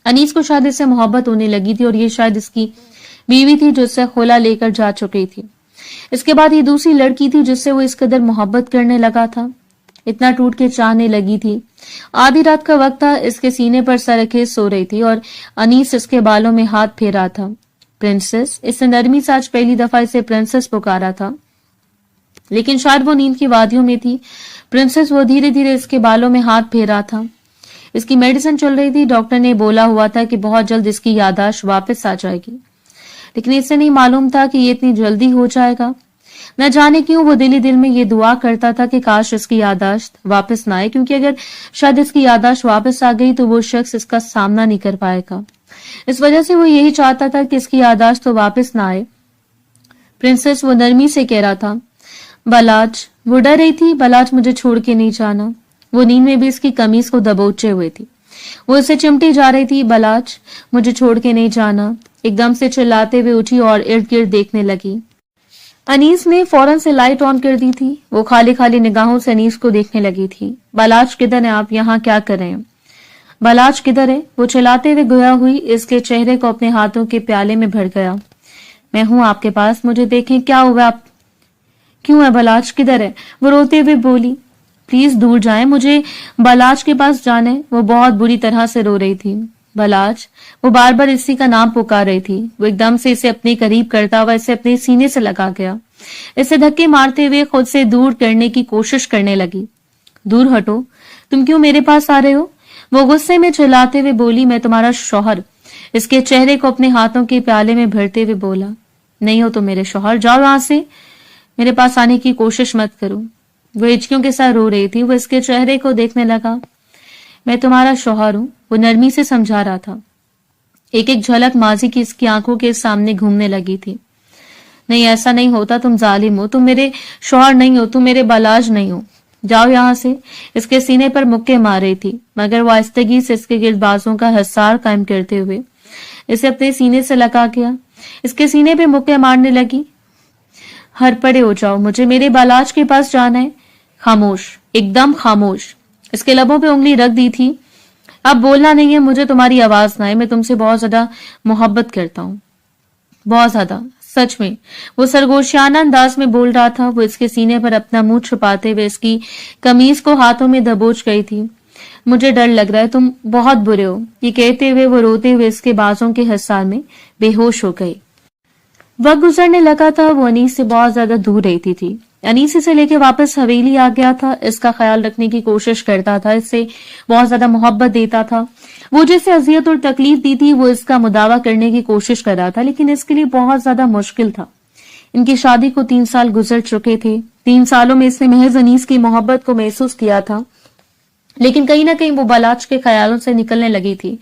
[SPEAKER 1] अनीस को शायद इससे मोहब्बत होने लगी थी और ये शायद इसकी बीवी थी जो इससे खुला लेकर जा चुकी थी। इसके बाद ये दूसरी लड़की थी जिससे वो इस कदर मोहब्बत करने लगा था, इतना टूट के चाहने लगी थी। आधी रात का वक्त था। इसके सीने पर सर रखे सो रही थी और अनीस इसके बालों में हाथ फेर रहा था। प्रिंसेस, इसने नरमी से आज पहली दफा इसे प्रिंसेस पुकारा था, लेकिन शायद वो नींद की वादियों में थी। प्रिंसेस, वो धीरे धीरे इसके बालों में हाथ फेर रहा था। इसकी मेडिसिन चल रही थी। डॉक्टर ने बोला हुआ था कि बहुत जल्द इसकी याददाश्त वापस आ जाएगी, लेकिन इसे नहीं मालूम था कि ये इतनी जल्दी हो जाएगा। न जाने क्यों वो दिल ही दिल में ये दुआ करता था कि काश इसकी याददाश्त वापस ना आए, क्योंकि अगर शायद इसकी याददाश्त वापस आ गई तो वो शख्स इसका सामना नहीं कर पाएगा। इस वजह से वो यही चाहता था कि इसकी याददाश्त तो वापस ना आए। प्रिंसेस, वो नरमी से कह रहा था। बलाज, वो डर रही थी। बलाज, मुझे छोड़ के नहीं जाना। वो नींद में भी इसकी कमीज को दबोचे हुए थी। वो इसे चिमटी जा रही थी। बलाज, मुझे छोड़ के नहीं जाना। एकदम से चिल्लाते हुए उठी और इर्द गिर्द देखने लगी। अनीस ने फौरन से लाइट ऑन कर दी थी। वो खाली खाली निगाहों से अनीस को देखने लगी थी। बलाज, किधर है आप? यहाँ क्या कर रहे हैं? बालाज किधर है? वो चिल्लाते हुए गोया हुई इसके चेहरे को अपने हाथों के प्याले में भर गया। मैं हूं आपके पास, मुझे देखें, क्या हुआ? आप क्यों है? बालाज किधर है? वो रोते हुए बोली। प्लीज दूर जाएं, मुझे बालाज के पास जाना है। वो बहुत बुरी तरह से रो रही थी। बालाज, वो बार बार इसी का नाम पुकार रही थी। वो एकदम से इसे अपने करीब करता हुआ इसे अपने सीने से लगा गया, इसे धक्के मारते हुए खुद से दूर करने की कोशिश करने लगी। दूर हटो, तुम क्यों मेरे पास आ रहे हो? वो गुस्से में चिल्लाते हुए बोली। मैं तुम्हारा शौहर। इसके चेहरे को अपने हाथों के प्याले में भरते हुए बोला। नहीं हो तो मेरे शौहर, जाओ यहां से, मेरे पास आने की कोशिश मत करो। वो हिचकियों के साथ रो रही थी। वो इसके चेहरे को देखने लगा। मैं तुम्हारा शौहर हूं, वो नरमी से समझा रहा था। एक एक झलक माजी की इसकी आंखों के सामने घूमने लगी थी। नहीं, ऐसा नहीं होता, तुम जालिम हो, तुम मेरे शौहर नहीं हो, तुम मेरे बालाज नहीं हो, जाओ यहां से। इसके सीने पर मुक्के मार रही थी, मगर वो आहिस्तगी से इसके गिर्द बाजों का हिसार कायम करते हुए इसे अपने सीने से लगा गया। इसके सीने पे मुक्के मारने लगी। हर पड़े हो जाओ, मुझे मेरे बालाज के पास जाना है। खामोश, एकदम खामोश। इसके लबों पे उंगली रख दी थी। अब बोलना नहीं है, मुझे तुम्हारी आवाज ना आए। मैं तुमसे बहुत ज्यादा मोहब्बत करता हूँ, बहुत ज्यादा, सच में। वो सरगोशियाना अंदाज में बोल रहा था। वो इसके सीने पर अपना मुंह छुपाते हुए इसकी कमीज को हाथों में दबोच गई थी। मुझे डर लग रहा है, तुम बहुत बुरे हो। ये कहते हुए वो रोते हुए इसके बाजों के हिसार में बेहोश हो गई। वक्त गुजरने लगा था। वो अनीस से बहुत ज्यादा दूर रहती थी। अनीस इसे लेके वापस हवेली आ गया था। इसका ख्याल रखने की कोशिश करता था, इससे बहुत ज्यादा मोहब्बत देता था। वो जिसे अजियत और तकलीफ दी थी वो इसका मुदावा करने की कोशिश कर रहा था, लेकिन इसके लिए बहुत ज्यादा मुश्किल था। इनकी शादी को 3 साल गुजर चुके थे। 3 सालों में इसने महज अनीस की मोहब्बत को महसूस किया था, लेकिन कहीं ना कहीं वो बालाज के ख्यालों से निकलने लगी थी।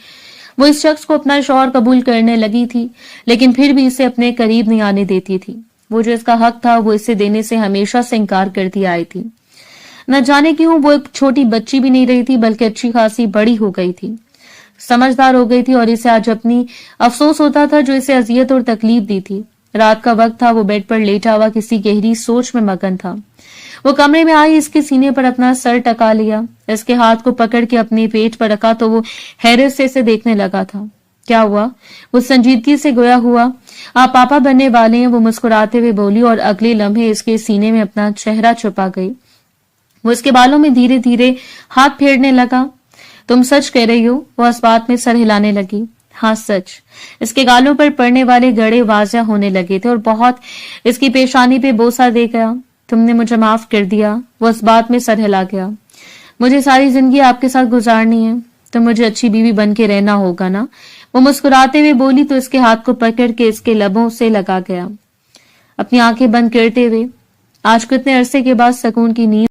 [SPEAKER 1] वो इस शख्स को अपना शौहर कबूल करने लगी थी, लेकिन फिर भी इसे अपने करीब नहीं आने देती थी। वो जो इसका हक था वो इसे देने से हमेशा से इंकार करती आई थी। न जाने क्यों वो एक छोटी बच्ची भी नहीं रही थी, बल्कि अच्छी खासी बड़ी हो गई थी, समझदार हो गई थी। और इसे आज अपनी अफसोस होता था जो इसे अजियत और तकलीफ दी थी। रात का वक्त था। वो बेड पर लेटा हुआ किसी गहरी सोच में मगन था। वो कमरे में आई, इसके सीने पर अपना सर टका लिया, इसके हाथ को पकड़ के अपने पेट पर रखा तो वो हैरत से इसे देखने लगा था। क्या हुआ? वो संजीदगी से गोया हुआ। आप पापा बनने वाले हैं, वो मुस्कुराते हुए बोली और अगले लम्हे इसके सीने में अपना चेहरा छुपा गई। वो इसके बालों में धीरे धीरे हाथ फेरने लगा। तुम सच कह रही हो? वो इस बात में सर हिलाने लगी। हाँ, सच। इसके गालों पर पड़ने वाले गड़े वाज़िह होने लगे थे और बहुत इसकी पेशानी पे बोसा दे गया। तुमने मुझे माफ कर दिया। वो इस बात में सर हिला गया। मुझे सारी जिंदगी आपके साथ गुजारनी है, तो मुझे अच्छी बीवी बन के रहना होगा ना? वो मुस्कुराते हुए बोली तो इसके हाथ को पकड़ के इसके लबों से लगा गया। अपनी आंखें बंद करते हुए आज कितने अरसे के बाद सुकून की नींद